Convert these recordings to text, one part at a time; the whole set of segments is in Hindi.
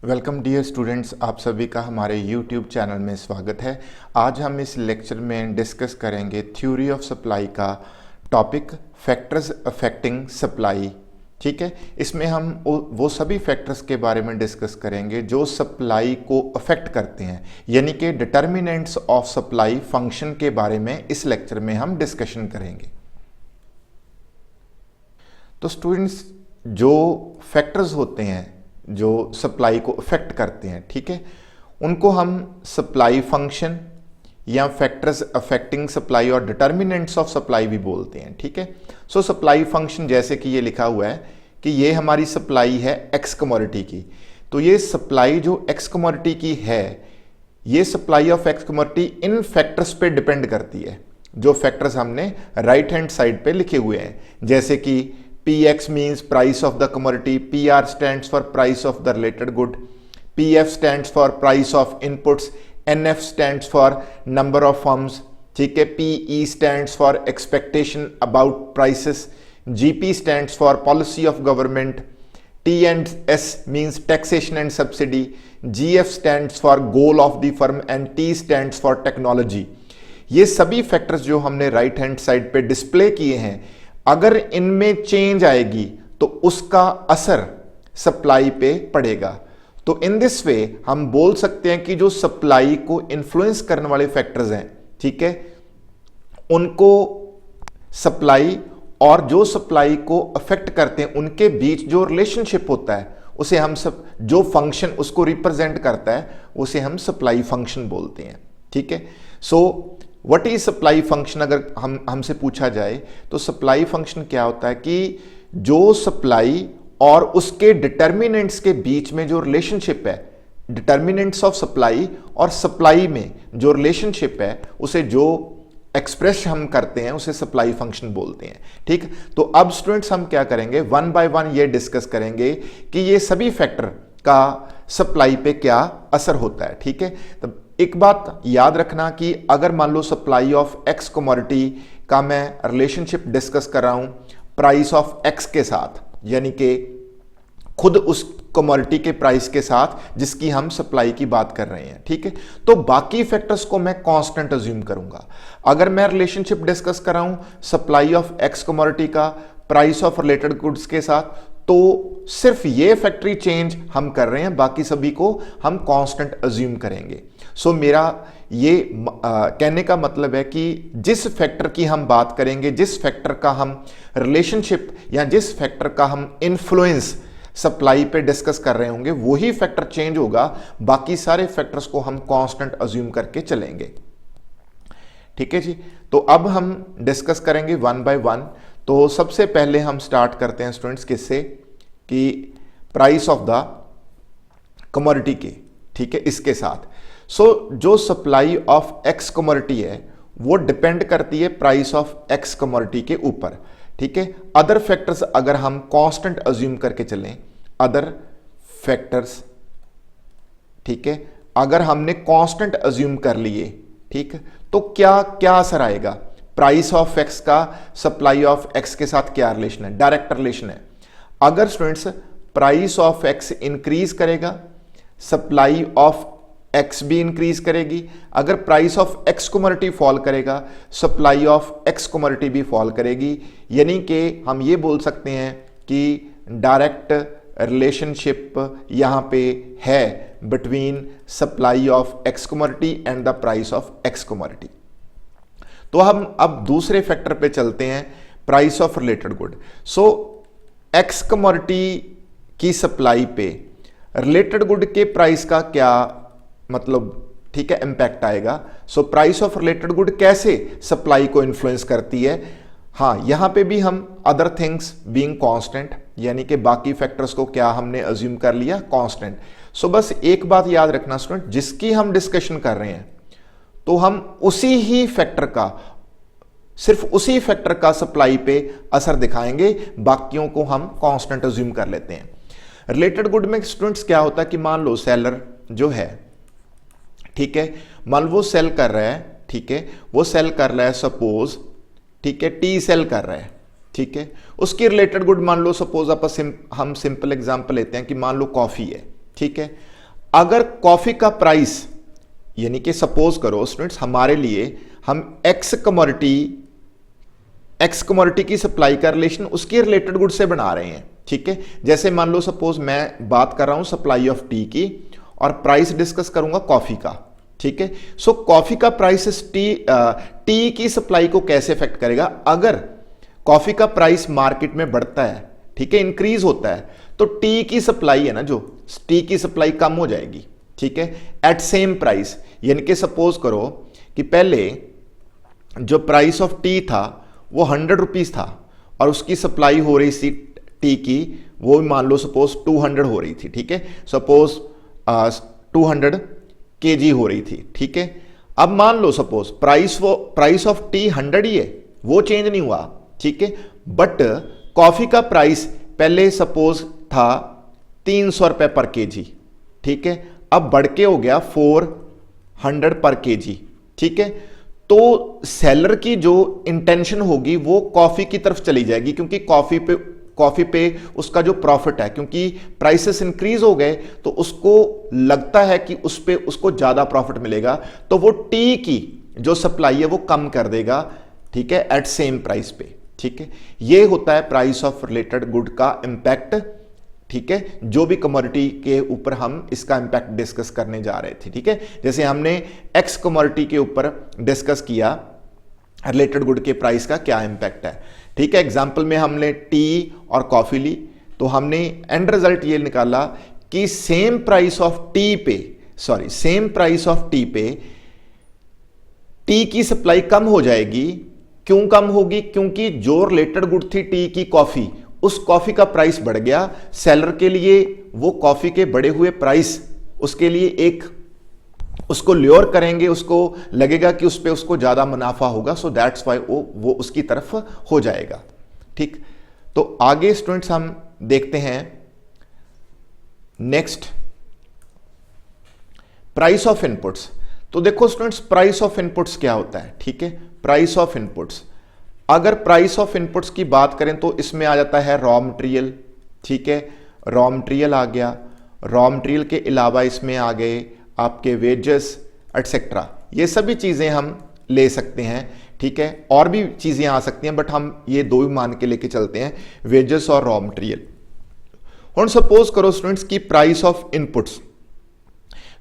वेलकम डियर स्टूडेंट्स, आप सभी का हमारे यूट्यूब चैनल में स्वागत है। आज हम इस लेक्चर में डिस्कस करेंगे थ्योरी ऑफ सप्लाई का टॉपिक फैक्टर्स अफेक्टिंग सप्लाई। ठीक है, इसमें हम वो सभी फैक्टर्स के बारे में डिस्कस करेंगे जो सप्लाई को अफेक्ट करते हैं, यानी कि डिटर्मिनेंट्स ऑफ सप्लाई फंक्शन के बारे में इस लेक्चर में हम डिस्कशन करेंगे। तो स्टूडेंट्स, जो फैक्टर्स होते हैं जो सप्लाई को अफेक्ट करते हैं, ठीक है, उनको हम सप्लाई फंक्शन या फैक्टर्स अफेक्टिंग सप्लाई और डिटर्मिनेंट्स ऑफ सप्लाई भी बोलते हैं। ठीक है, सो सप्लाई फंक्शन जैसे कि ये लिखा हुआ है कि ये हमारी सप्लाई है एक्स कमोडिटी की, तो ये सप्लाई जो एक्स कमोडिटी की है, ये supply of x commodity in factors पे डिपेंड करती है, जो फैक्टर्स हमने राइट हैंड साइड पे लिखे हुए हैं, जैसे कि PX means price of the commodity, PR stands for price of the related good, PF stands for price of inputs, NF stands for number of firms, ठीक है, PE stands for expectation about prices, GP stands for policy of government, T and S means taxation and subsidy, GF stands for goal of the firm and T stands for technology। ये सभी फैक्टर्स जो हमने राइट हैंड साइड पे डिस्प्ले किए हैं, अगर इनमें चेंज आएगी तो उसका असर सप्लाई पे पड़ेगा। तो इन दिस वे हम बोल सकते हैं कि जो सप्लाई को इन्फ्लुएंस करने वाले फैक्टर्स हैं, ठीक है, उनको सप्लाई और जो सप्लाई को अफेक्ट करते हैं उनके बीच जो रिलेशनशिप होता है, उसे हम सब जो फंक्शन उसको रिप्रेजेंट करता है, उसे हम सप्लाई फंक्शन बोलते हैं। ठीक है, so what is supply function, अगर हमसे पूछा जाए तो सप्लाई फंक्शन क्या होता है कि जो सप्लाई और उसके डिटर्मिनेंट्स के बीच में जो रिलेशनशिप है, डिटर्मिनेंट्स ऑफ सप्लाई और सप्लाई में जो रिलेशनशिप है, उसे जो एक्सप्रेस हम करते हैं उसे सप्लाई फंक्शन बोलते हैं। ठीक, तो अब स्टूडेंट्स हम क्या करेंगे, वन बाय वन ये डिस्कस करेंगे कि ये सभी फैक्टर का सप्लाई पे क्या असर होता है। ठीक है, तो एक बात याद रखना कि अगर मान लो सप्लाई ऑफ एक्स कमोडिटी का मैं रिलेशनशिप डिस्कस कर रहा हूं प्राइस ऑफ एक्स के साथ, यानी कि खुद उस कमोडिटी के प्राइस के साथ जिसकी हम सप्लाई की बात कर रहे हैं, ठीक है, तो बाकी फैक्टर्स को मैं कांस्टेंट अज्यूम करूंगा। अगर मैं रिलेशनशिप डिस्कस कर रहा हूं सप्लाई ऑफ एक्स कमोडिटी का प्राइस ऑफ रिलेटेड गुड्स के साथ, तो सिर्फ ये फैक्टरी चेंज हम कर रहे हैं, बाकी सभी को हम कांस्टेंट अज्यूम करेंगे। सो मेरा ये कहने का मतलब है कि जिस फैक्टर की हम बात करेंगे, जिस फैक्टर का हम रिलेशनशिप या जिस फैक्टर का हम इन्फ्लुएंस सप्लाई पे डिस्कस कर रहे होंगे, वही फैक्टर चेंज होगा, बाकी सारे फैक्टर्स को हम कांस्टेंट अज्यूम करके चलेंगे। ठीक है जी, तो अब हम डिस्कस करेंगे वन बाय वन। तो सबसे पहले हम स्टार्ट करते हैं स्टूडेंट्स किससे, कि प्राइस ऑफ द कमोडिटी के, ठीक है, इसके साथ। सो जो सप्लाई ऑफ एक्स कमोडिटी है वो डिपेंड करती है प्राइस ऑफ एक्स कमोडिटी के ऊपर। ठीक है, अदर फैक्टर्स अगर हम कांस्टेंट अज्यूम करके चलें, अदर फैक्टर्स, ठीक है, अगर हमने कांस्टेंट अज्यूम कर लिए, ठीक है, तो क्या क्या असर आएगा, प्राइस ऑफ एक्स का सप्लाई ऑफ एक्स के साथ क्या रिलेशन है, डायरेक्ट रिलेशन है। अगर students price of x increase करेगा, सप्लाई ऑफ एक्स भी इंक्रीज करेगी। अगर price of x commodity fall करेगा, सप्लाई ऑफ एक्स कमोडिटी भी फॉल करेगी, यानी कि हम ये बोल सकते हैं कि डायरेक्ट रिलेशनशिप यहां पे है between supply of x commodity and the price of x commodity. तो हम अब दूसरे फैक्टर पे चलते हैं, price of related good. So x commodity की सप्लाई पे रिलेटेड गुड के प्राइस का क्या मतलब, ठीक है, इंपैक्ट आएगा। So price of related good कैसे सप्लाई को इन्फ्लुएंस करती है। हाँ, यहां पे भी हम अदर थिंग्स बीइंग कांस्टेंट, यानी कि बाकी फैक्टर्स को क्या हमने अज्यूम कर लिया, कांस्टेंट। सो बस एक बात याद रखना स्टूडेंट, जिसकी हम डिस्कशन कर रहे हैं तो हम उसी ही फैक्टर का, सिर्फ उसी फैक्टर का सप्लाई पे असर दिखाएंगे, बाकियों को हम कांस्टेंट अज्यूम कर लेते हैं। रिलेटेड गुड में स्टूडेंट्स क्या होता है कि मान लो सेलर जो है, ठीक है, मान लो वो सेल कर रहा है, ठीक है, वो सेल कर रहा है सपोज, ठीक है, टी सेल कर रहा है, ठीक है, उसकी रिलेटेड गुड मान लो सपोज हम सिंपल एग्जांपल लेते हैं कि मान लो कॉफी है, ठीक है। अगर कॉफी का प्राइस, यानी कि सपोज करो स्टूडेंट्स हमारे लिए हम एक्स कमोडिटी की सप्लाई का रिलेशन उसके रिलेटेड गुड से बना रहे हैं, ठीक है। जैसे मान लो सपोज मैं बात कर रहा हूं सप्लाई ऑफ टी की और प्राइस डिस्कस करूंगा कॉफी का, ठीक है। सो कॉफी का प्राइस टी की सप्लाई को कैसे इफेक्ट करेगा? अगर कॉफी का प्राइस मार्केट में बढ़ता है, ठीक है, इंक्रीज होता है, तो टी की सप्लाई है ना, जो टी की सप्लाई कम हो जाएगी, ठीक है, एट सेम प्राइस। यानी कि सपोज करो कि पहले जो प्राइस ऑफ टी था वो 100 रुपीज था और उसकी सप्लाई हो रही थी टी की, वो मान लो सपोज 200 हो रही थी, ठीक है, सपोज 200 केजी हो रही थी, ठीक है। अब मान लो सपोज प्राइस ऑफ टी 100 ही है, वो चेंज नहीं हुआ, ठीक है, बट कॉफी का प्राइस पहले सपोज था 300 रुपए पर केजी, ठीक है, अब बढ़ के हो गया 400 पर केजी, ठीक है। तो सेलर की जो इंटेंशन होगी वो कॉफी की तरफ चली जाएगी, क्योंकि कॉफी पे उसका जो प्रॉफिट है, क्योंकि प्राइसेस इंक्रीज हो गए तो उसको लगता है कि उस पे उसको ज्यादा प्रॉफिट मिलेगा, तो वो टी की जो सप्लाई है वो कम कर देगा, ठीक है, एट सेम प्राइस पे, ठीक है। ये होता है प्राइस ऑफ रिलेटेड गुड का इंपैक्ट, ठीक है, जो भी कमोडिटी के ऊपर हम इसका इंपैक्ट डिस्कस करने जा रहे थे, ठीक है। जैसे हमने एक्स कमोडिटी के ऊपर डिस्कस किया रिलेटेड गुड के प्राइस का क्या इंपैक्ट है, ठीक है। एग्जांपल में हमने टी और कॉफी ली, तो हमने एंड रिजल्ट ये निकाला कि सेम प्राइस ऑफ टी पे टी की सप्लाई कम हो जाएगी। क्यों कम होगी? क्योंकि जो रिलेटेड गुड थी टी की कॉफी, उस कॉफी का प्राइस बढ़ गया, सेलर के लिए वो कॉफी के बढ़े हुए प्राइस उसके लिए एक उसको ल्योर करेंगे, उसको लगेगा कि उस पे उसको ज्यादा मुनाफा होगा, सो दैट्स वाई वो उसकी तरफ हो जाएगा, ठीक। तो आगे स्टूडेंट्स हम देखते हैं नेक्स्ट प्राइस ऑफ इनपुट्स। तो देखो स्टूडेंट्स प्राइस ऑफ इनपुट्स क्या होता है, ठीक है। प्राइस ऑफ इनपुट्स, अगर प्राइस ऑफ इनपुट्स की बात करें तो इसमें आ जाता है रॉ मटेरियल, ठीक है, रॉ मटेरियल आ गया। रॉ मटेरियल के अलावा इसमें आ गए आपके वेजेस एटसेट्रा, ये सभी चीजें हम ले सकते हैं, ठीक है। और भी चीजें आ सकती हैं बट हम ये दो ही मान के लेके चलते हैं, वेजेस और रॉ मटेरियल। और सपोज करो स्टूडेंट्स की प्राइस ऑफ इनपुट्स,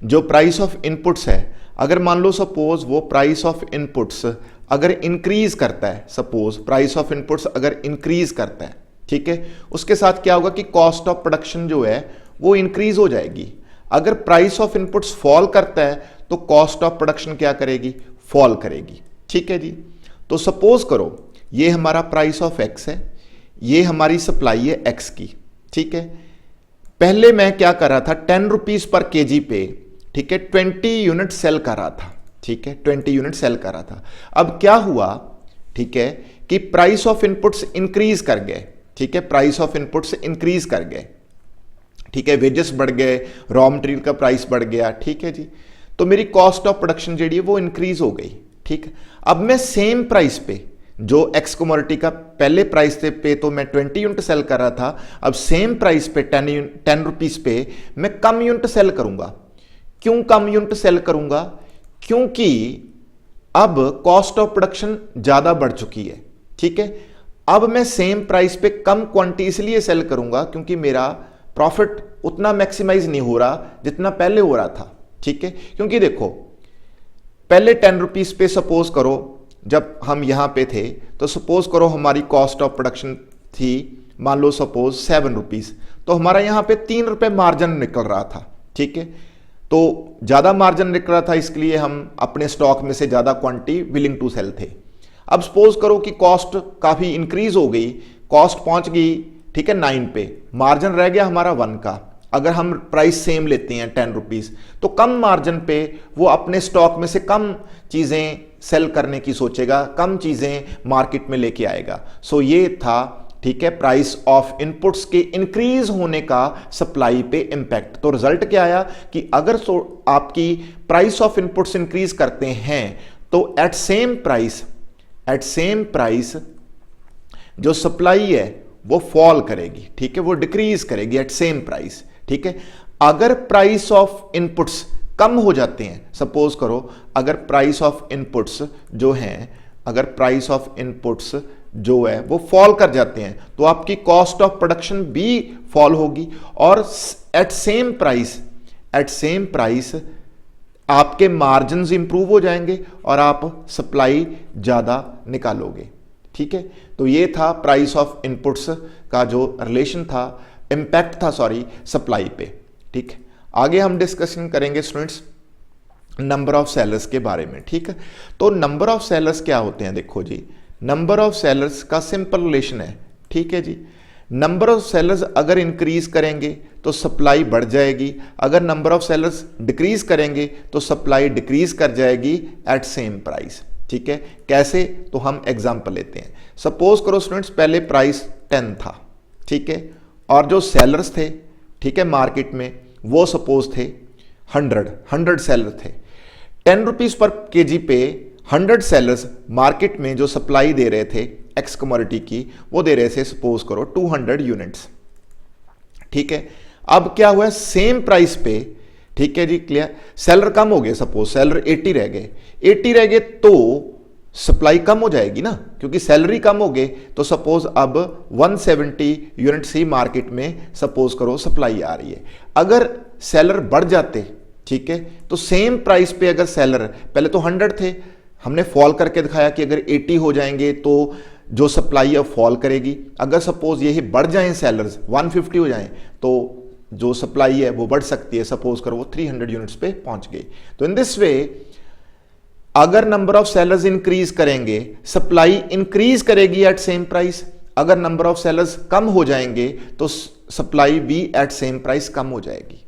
जो प्राइस ऑफ इनपुट्स है, अगर मान लो सपोज वो प्राइस ऑफ इनपुट्स अगर इंक्रीज करता है, सपोज प्राइस ऑफ इनपुट्स अगर इंक्रीज करता है, ठीक है, उसके साथ क्या होगा कि कॉस्ट ऑफ प्रोडक्शन जो है वो इंक्रीज हो जाएगी। अगर प्राइस ऑफ इनपुट्स फॉल करता है तो कॉस्ट ऑफ प्रोडक्शन क्या करेगी? फॉल करेगी, ठीक है जी। तो सपोज करो ये हमारा प्राइस ऑफ एक्स है, ये हमारी सप्लाई है एक्स की, ठीक है। पहले मैं क्या कर रहा था, 10 रुपीज पर केजी पे, ठीक है, 20 यूनिट सेल कर रहा था, ठीक है, 20 यूनिट सेल कर रहा था। अब क्या हुआ, ठीक है, कि प्राइस ऑफ इनपुट्स इंक्रीज कर गए, ठीक है, प्राइस ऑफ इनपुट्स इंक्रीज कर गए, ठीक है, वेजेस बढ़ गए, रॉ मटेरियल का प्राइस बढ़ गया, ठीक है जी। तो मेरी कॉस्ट ऑफ प्रोडक्शन जी है वो इंक्रीज हो गई, ठीक है। अब मैं सेम प्राइस पे जो एक्स कमोडिटी का पहले प्राइस पे तो मैं 20 यूनिट सेल कर रहा था, अब सेम प्राइस पे 10 रुपीज पे मैं कम यूनिट सेल करूंगा। क्यों कम यूनिट सेल करूंगा? क्योंकि अब कॉस्ट ऑफ प्रोडक्शन ज्यादा बढ़ चुकी है, ठीक है। अब मैं सेम प्राइस पे कम क्वांटिटी इसलिए सेल करूंगा क्योंकि मेरा प्रॉफिट उतना मैक्सिमाइज नहीं हो रहा जितना पहले हो रहा था, ठीक है। क्योंकि देखो पहले 10 रुपीज पे सपोज करो जब हम यहां पे थे तो सपोज करो हमारी कॉस्ट ऑफ प्रोडक्शन थी मान लो सपोज 7 रुपीज, तो हमारा यहां पे 3 रुपए मार्जिन निकल रहा था, ठीक है। तो ज्यादा मार्जिन निकल रहा था इसलिए हम अपने स्टॉक में से ज्यादा क्वांटिटी विलिंग टू सेल थे। अब सपोज करो कि कॉस्ट काफी इंक्रीज हो गई, कॉस्ट पहुंच गई, ठीक है, 9 पे, मार्जिन रह गया हमारा 1 का। अगर हम प्राइस सेम लेते हैं 10 रुपीज तो कम मार्जिन पे वो अपने स्टॉक में से कम चीजें सेल करने की सोचेगा, कम चीजें मार्केट में लेके आएगा। सो ये था, ठीक है, प्राइस ऑफ इनपुट्स के इंक्रीज होने का सप्लाई पे इंपैक्ट। तो रिजल्ट क्या आया कि अगर आपकी प्राइस ऑफ इनपुट्स इंक्रीज करते हैं तो एट सेम प्राइस जो सप्लाई है वो फॉल करेगी, ठीक है, वो डिक्रीज करेगी एट सेम प्राइस, ठीक है। अगर प्राइस ऑफ इनपुट्स कम हो जाते हैं, सपोज करो अगर प्राइस ऑफ इनपुट्स जो हैं, अगर प्राइस ऑफ इनपुट्स जो है वो फॉल कर जाते हैं तो आपकी कॉस्ट ऑफ प्रोडक्शन भी फॉल होगी और एट सेम प्राइस आपके मार्जिन्स इंप्रूव हो जाएंगे और आप सप्लाई ज्यादा निकालोगे। ठीक है, तो ये था प्राइस ऑफ इनपुट्स का जो रिलेशन था, इंपैक्ट था सॉरी, सप्लाई पे। ठीक है, आगे हम डिस्कशन करेंगे स्टूडेंट्स नंबर ऑफ सेलर्स के बारे में। ठीक है, तो नंबर ऑफ सेलर्स क्या होते हैं, देखो जी, नंबर ऑफ सेलर्स का सिंपल रिलेशन है। ठीक है जी, नंबर ऑफ सेलर्स अगर इंक्रीज करेंगे तो सप्लाई बढ़ जाएगी, अगर नंबर ऑफ सेलर्स डिक्रीज करेंगे तो सप्लाई डिक्रीज कर जाएगी एट सेम प्राइस। ठीक है, कैसे, तो हम एग्जांपल लेते हैं। सपोज करो स्टूडेंट्स पहले प्राइस 10 था, ठीक है, और जो सेलर्स थे, ठीक है, मार्केट में वो सपोज थे 100 सेलर थे। 10 रुपीज पर केजी पे 100 सेलर्स मार्केट में जो सप्लाई दे रहे थे एक्स कमोडिटी की, वो दे रहे थे सपोज करो 200 यूनिट्स। ठीक है, अब क्या हुआ, सेम प्राइस पे, ठीक है जी, क्लियर, सेलर कम हो गए, सपोज सेलर 80 रह गए तो सप्लाई कम हो जाएगी ना, क्योंकि सैलरी कम हो गए तो सपोज अब 170 यूनिट्स ही मार्केट में सपोज करो सप्लाई आ रही है। अगर सेलर बढ़ जाते, ठीक है, तो सेम प्राइस पे अगर सेलर पहले तो 100 थे, हमने फॉल करके दिखाया कि अगर 80 हो जाएंगे तो जो सप्लाई है फॉल करेगी। अगर सपोज यही बढ़ जाएं सेलर्स 150 हो जाएं तो जो सप्लाई है वो बढ़ सकती है, सपोज करो वो 300 यूनिट्स पे पहुंच गई। तो इन दिस वे अगर नंबर ऑफ सेलर्स इंक्रीज करेंगे सप्लाई इंक्रीज करेगी एट सेम प्राइस, अगर नंबर ऑफ सेलर्स कम हो जाएंगे तो सप्लाई भी एट सेम प्राइस कम हो जाएगी।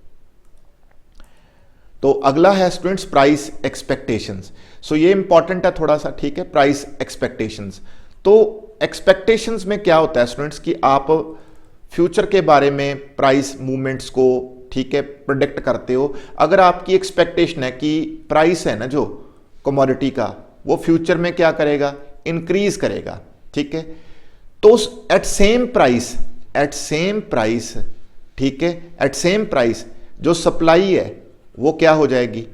तो अगला है स्टूडेंट्स प्राइस एक्सपेक्टेशंस। सो ये इंपॉर्टेंट है थोड़ा सा, ठीक है, प्राइस एक्सपेक्टेशंस। तो एक्सपेक्टेशंस में क्या होता है स्टूडेंट्स कि आप फ्यूचर के बारे में प्राइस मूवमेंट्स को, ठीक है, प्रेडिक्ट करते हो। अगर आपकी एक्सपेक्टेशन है कि प्राइस है ना जो कमोडिटी का वो फ्यूचर में क्या करेगा, इंक्रीज करेगा, ठीक है, तो एट सेम प्राइस, ठीक है, एट सेम प्राइस जो सप्लाई है वो क्या हो जाएगी,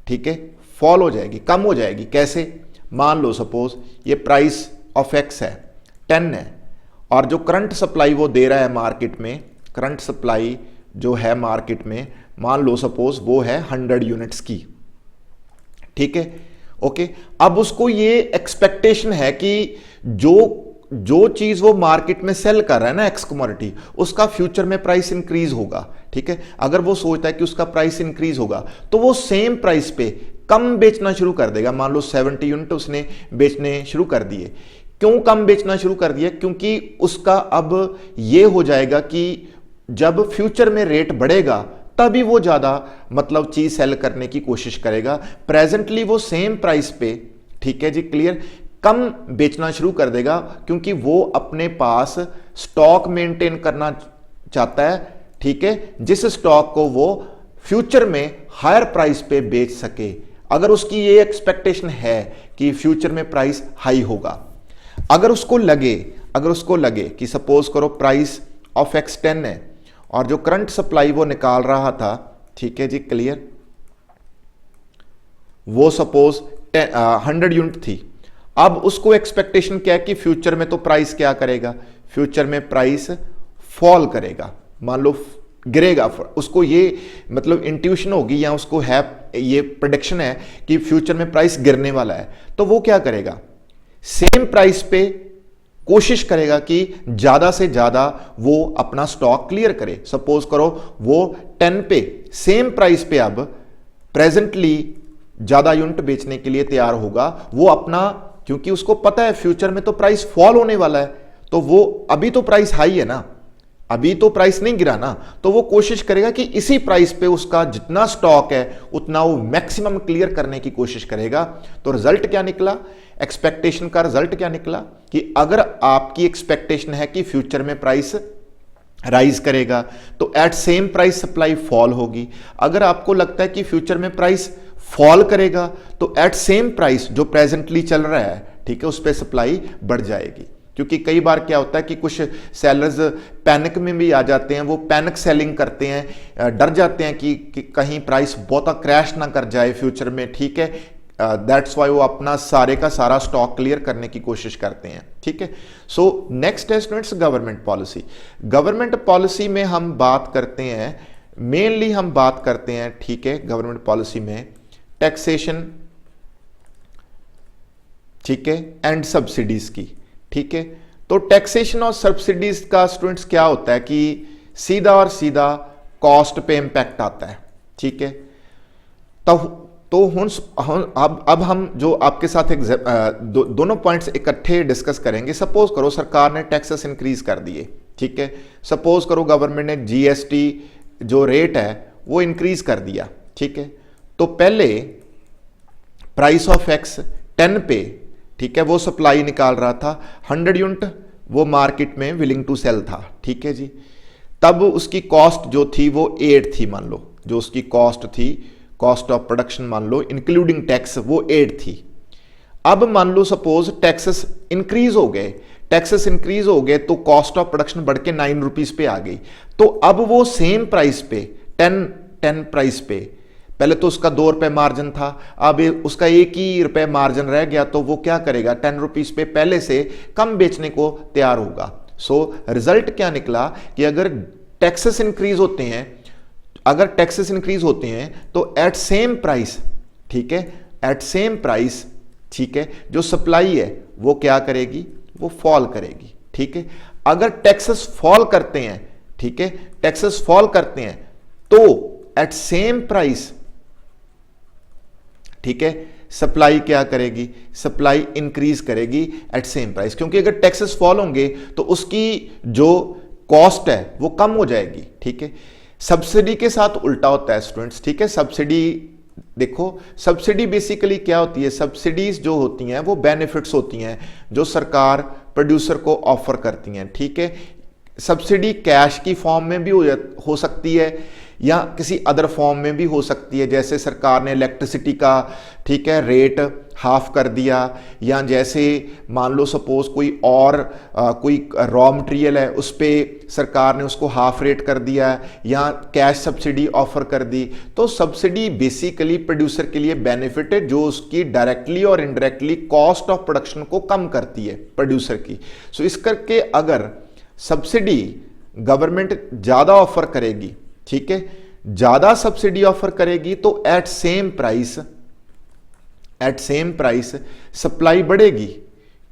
ठीक है, फॉल हो जाएगी, कम हो जाएगी। कैसे, मान लो सपोज ये प्राइस ऑफ एक्स है 10 है और जो करंट सप्लाई वो दे रहा है मार्केट में, करंट सप्लाई जो है मार्केट में मान लो सपोज वो है 100 यूनिट्स की, ठीक है, ओके। अब उसको ये एक्सपेक्टेशन है कि जो चीज वो मार्केट में सेल कर रहा है ना एक्स कमोडिटी, उसका फ्यूचर में प्राइस इंक्रीज होगा, ठीक है। अगर वो सोचता है कि उसका प्राइस इंक्रीज होगा तो वो सेम प्राइस पे कम बेचना शुरू कर देगा। मान लो 70 यूनिट उसने बेचने शुरू कर दिए। क्यों कम बेचना शुरू कर दिया, क्योंकि उसका अब ये हो जाएगा कि जब फ्यूचर में रेट बढ़ेगा तभी वो ज्यादा मतलब चीज सेल करने की कोशिश करेगा। प्रेजेंटली वो सेम प्राइस पे, ठीक है जी, क्लियर, कम बेचना शुरू कर देगा क्योंकि वो अपने पास स्टॉक मेंटेन करना चाहता है, ठीक है, जिस स्टॉक को वो फ्यूचर में हायर प्राइस पे बेच सके। अगर उसकी ये एक्सपेक्टेशन है कि फ्यूचर में प्राइस हाई होगा, अगर उसको लगे कि सपोज करो प्राइस ऑफ एक्स 10 है और जो करंट सप्लाई वो निकाल रहा था, ठीक है जी, क्लियर, वो सपोज 100 यूनिट थी। अब उसको एक्सपेक्टेशन क्या है कि फ्यूचर में तो प्राइस क्या करेगा, फ्यूचर में प्राइस फॉल करेगा, मान लो गिरेगा। उसको ये मतलब इंट्यूशन होगी या उसको है ये प्रेडिक्शन है कि फ्यूचर में प्राइस गिरने वाला है, तो वो क्या करेगा, सेम प्राइस पे कोशिश करेगा कि ज्यादा से ज्यादा वो अपना स्टॉक क्लियर करे। सपोज करो वो 10 पे सेम प्राइस पे अब प्रेजेंटली ज्यादा यूनिट बेचने के लिए तैयार होगा। वो अपना, क्योंकि उसको पता है फ्यूचर में तो प्राइस फॉल होने वाला है, तो वो अभी तो प्राइस हाई है ना, अभी तो प्राइस नहीं गिरा ना, तो वो कोशिश करेगा कि इसी प्राइस पे उसका जितना स्टॉक है उतना वो मैक्सिमम क्लियर करने की कोशिश करेगा। तो रिजल्ट क्या निकला, एक्सपेक्टेशन का रिजल्ट क्या निकला कि अगर आपकी एक्सपेक्टेशन है कि फ्यूचर में प्राइस राइज करेगा तो at same price supply fall होगी। अगर आपको लगता है कि फ्यूचर में प्राइस फॉल करेगा तो एट सेम प्राइस जो प्रेजेंटली चल रहा है, ठीक है, उस पर सप्लाई बढ़ जाएगी। क्योंकि कई बार क्या होता है कि कुछ सेलर्स पैनिक में भी आ जाते हैं, वो पैनिक सेलिंग करते हैं, डर जाते हैं कि कहीं प्राइस बहुत क्रैश ना कर जाए फ्यूचर में, ठीक है। दैट्स वाई वो अपना सारे का सारा स्टॉक क्लियर करने की कोशिश करते हैं, ठीक है। सो नेक्स्ट है students government policy. Government policy में हम बात करते हैं, मेनली हम बात करते हैं, ठीक है, गवर्नमेंट पॉलिसी में टैक्सेशन, ठीक है, एंड सब्सिडीज की, ठीक है। तो टैक्सेशन और सब्सिडीज का स्टूडेंट्स क्या होता है कि सीधा और सीधा कॉस्ट पे इंपैक्ट आता है, ठीक है। तो अब हम जो आपके साथ दोनों पॉइंट्स इकट्ठे डिस्कस करेंगे। सपोज करो सरकार ने टैक्सेस इंक्रीज कर दिए, ठीक है। सपोज करो गवर्नमेंट ने जीएसटी जो रेट है वो इंक्रीज कर दिया, ठीक है। तो पहले प्राइस ऑफ एक्स 10 पे, ठीक है, वो सप्लाई निकाल रहा था, 100 यूनिट वो मार्केट में विलिंग टू सेल था, ठीक है जी। तब उसकी कॉस्ट जो थी वो 8 थी, मान लो जो उसकी कॉस्ट थी, कॉस्ट ऑफ प्रोडक्शन मान लो इंक्लूडिंग टैक्स वो 8 थी। अब मान लो सपोज टैक्सेस इंक्रीज हो गए, टैक्सेस इंक्रीज हो गए तो कॉस्ट ऑफ प्रोडक्शन बढ़ के 9 रुपीज पे आ गई। तो अब वो सेम प्राइस पे 10 प्राइस पे, पहले तो उसका 2 रुपए मार्जिन था, अब उसका 1 ही रुपए मार्जिन रह गया, तो वो क्या करेगा 10 रुपीज पे पहले से कम बेचने को तैयार होगा। सो रिजल्ट क्या निकला कि अगर टैक्सेस इंक्रीज होते हैं, अगर टैक्सेस इंक्रीज होते हैं तो एट सेम प्राइस, ठीक है, एट सेम प्राइस, ठीक है, जो सप्लाई है वो क्या करेगी, वो फॉल करेगी, ठीक है। अगर टैक्सेस फॉल करते हैं, ठीक है, टैक्सेस फॉल करते हैं तो एट सेम प्राइस, ठीक है, सप्लाई क्या करेगी, सप्लाई इंक्रीज करेगी एट सेम प्राइस, क्योंकि अगर टैक्सेस फॉल होंगे तो उसकी जो कॉस्ट है वो कम हो जाएगी, ठीक है। सब्सिडी के साथ उल्टा होता है स्टूडेंट्स, ठीक है। सब्सिडी देखो, सब्सिडी बेसिकली क्या होती है, सब्सिडीज जो होती हैं वो बेनिफिट्स होती हैं जो सरकार प्रोड्यूसर को ऑफर करती हैं, ठीक है। सब्सिडी कैश की फॉर्म में भी हो सकती है या किसी अदर फॉर्म में भी हो सकती है, जैसे सरकार ने इलेक्ट्रिसिटी का, ठीक है, रेट हाफ कर दिया, या जैसे मान लो सपोज कोई और कोई रॉ मटेरियल है उस पर सरकार ने उसको हाफ रेट कर दिया, या कैश सब्सिडी ऑफर कर दी। तो सब्सिडी बेसिकली प्रोड्यूसर के लिए बेनिफिट है जो उसकी डायरेक्टली और इनडायरेक्टली कॉस्ट ऑफ प्रोडक्शन को कम करती है प्रोड्यूसर की। सो इस करके अगर सब्सिडी गवर्नमेंट ज़्यादा ऑफर करेगी, ठीक है, ज़्यादा सब्सिडी ऑफर करेगी तो एट सेम प्राइस सप्लाई बढ़ेगी।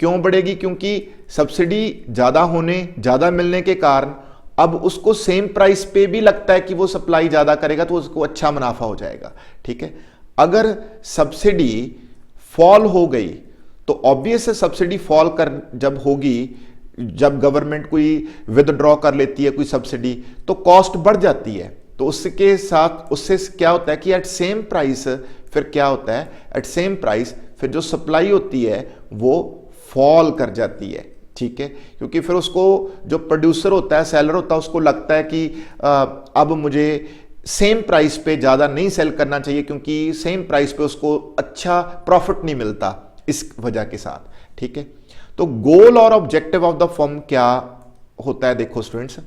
क्यों बढ़ेगी, क्योंकि सब्सिडी ज़्यादा मिलने के कारण अब उसको सेम प्राइस पे भी लगता है कि वो सप्लाई ज़्यादा करेगा तो उसको अच्छा मुनाफा हो जाएगा, ठीक है। अगर सब्सिडी फॉल हो गई तो ऑब्वियस है सब्सिडी फॉल कर जब होगी, जब गवर्नमेंट कोई विदड्रॉ कर लेती है कोई सब्सिडी तो कॉस्ट बढ़ जाती है। तो उसके साथ उससे क्या होता है कि एट सेम प्राइस फिर क्या होता है, एट सेम प्राइस फिर जो सप्लाई होती है वो फॉल कर जाती है, ठीक है। क्योंकि फिर उसको जो प्रोड्यूसर होता है, सेलर होता है, उसको लगता है कि अब मुझे सेम प्राइस पे ज़्यादा नहीं सेल करना चाहिए क्योंकि सेम प्राइस पे उसको अच्छा प्रॉफिट नहीं मिलता इस वजह के साथ, ठीक है। तो गोल और ऑब्जेक्टिव ऑफ द फर्म क्या होता है, देखो स्टूडेंट्स,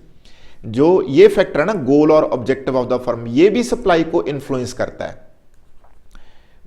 जो ये फैक्टर है ना गोल और ऑब्जेक्टिव ऑफ द फर्म, ये भी सप्लाई को इन्फ्लुएंस करता है।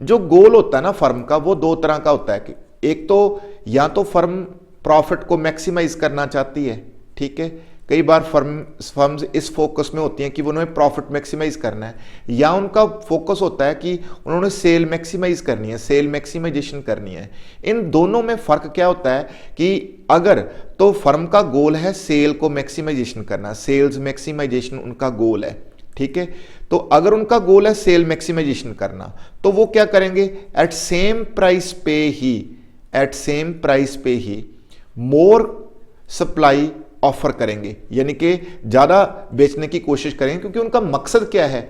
जो गोल होता है ना फर्म का वो 2 तरह का होता है कि एक तो या तो फर्म प्रॉफिट को मैक्सिमाइज करना चाहती है, ठीक है, कई बार फर्म्स इस फोकस में होती हैं कि उन्होंने प्रॉफिट मैक्सिमाइज करना है, या उनका फोकस होता है कि उन्होंने सेल मैक्सिमाइज करनी है, सेल मैक्सिमाइजेशन करनी है। इन दोनों में फर्क क्या होता है कि अगर तो फर्म का गोल है सेल को मैक्सिमाइजेशन करना, सेल्स मैक्सिमाइजेशन उनका गोल है, ठीक है। तो अगर उनका गोल है सेल मैक्सिमाइजेशन करना तो वो क्या करेंगे, एट सेम प्राइस पे ही मोर सप्लाई ऑफर करेंगे, यानी कि ज्यादा बेचने की कोशिश करेंगे क्योंकि उनका मकसद क्या है,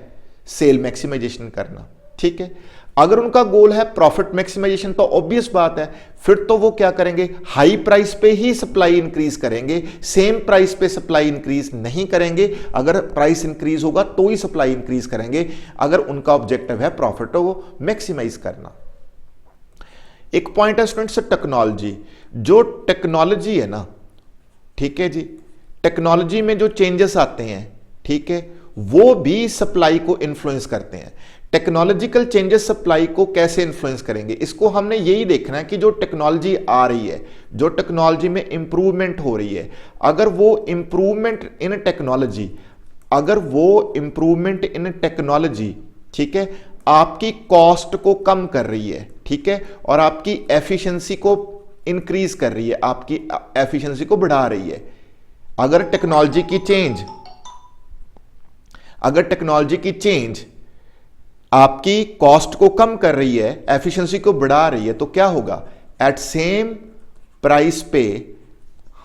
सेल मैक्सिमाइजेशन करना, ठीक है। अगर उनका गोल है प्रॉफिट मैक्सिमाइजेशन तो ऑब्वियस बात है फिर तो वो क्या करेंगे, हाई प्राइस पे ही सप्लाई इंक्रीज करेंगे, सेम प्राइस पे सप्लाई इंक्रीज नहीं करेंगे। अगर प्राइस इंक्रीज होगा तो ही सप्लाई इंक्रीज करेंगे, अगर उनका ऑब्जेक्टिव है प्रॉफिट को मैक्सिमाइज करना। एक पॉइंट है स्टूडेंट्स टेक्नोलॉजी। जो टेक्नोलॉजी है ना, ठीक है जी, टेक्नोलॉजी में जो चेंजेस आते हैं, ठीक है, वो भी सप्लाई को इन्फ्लुएंस करते हैं। टेक्नोलॉजिकल चेंजेस सप्लाई को कैसे इन्फ्लुएंस करेंगे, इसको हमने यही देखना है कि जो टेक्नोलॉजी आ रही है, जो टेक्नोलॉजी में इंप्रूवमेंट हो रही है, अगर वो इंप्रूवमेंट इन टेक्नोलॉजी, अगर वो इंप्रूवमेंट इन टेक्नोलॉजी, ठीक है, आपकी कॉस्ट को कम कर रही है, ठीक है, और आपकी एफिशिएंसी को इंक्रीज कर रही है, आपकी एफिशिएंसी को बढ़ा रही है। अगर टेक्नोलॉजी की चेंज, अगर टेक्नोलॉजी की चेंज आपकी कॉस्ट को कम कर रही है, एफिशिएंसी को बढ़ा रही है, तो क्या होगा, एट सेम प्राइस पे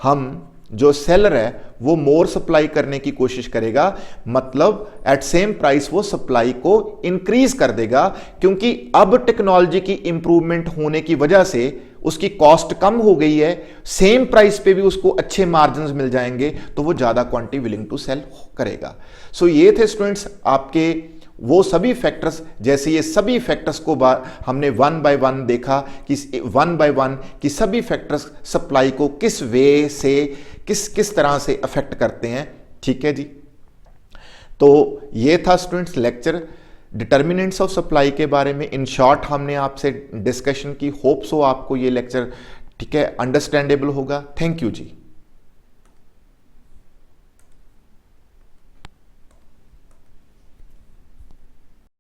हम, जो सेलर है वो मोर सप्लाई करने की कोशिश करेगा, मतलब एट सेम प्राइस वो सप्लाई को इंक्रीज कर देगा, क्योंकि अब टेक्नोलॉजी की इंप्रूवमेंट होने की वजह से उसकी कॉस्ट कम हो गई है, सेम प्राइस पे भी उसको अच्छे मार्जिन्स मिल जाएंगे, तो वो ज्यादा क्वांटिटी विलिंग टू सेल करेगा। सो ये थे स्टूडेंट्स आपके वो सभी फैक्टर्स, जैसे ये सभी फैक्टर्स को हमने वन बाय वन देखा कि वन बाय वन कि सभी फैक्टर्स सप्लाई को किस वे से, किस तरह से अफेक्ट करते हैं, ठीक है जी। तो ये था students lecture determinants of supply के बारे में। इन शॉर्ट हमने आपसे डिस्कशन की। होप सो आपको ये लेक्चर, ठीक है, अंडरस्टैंडेबल होगा। Thank you ji.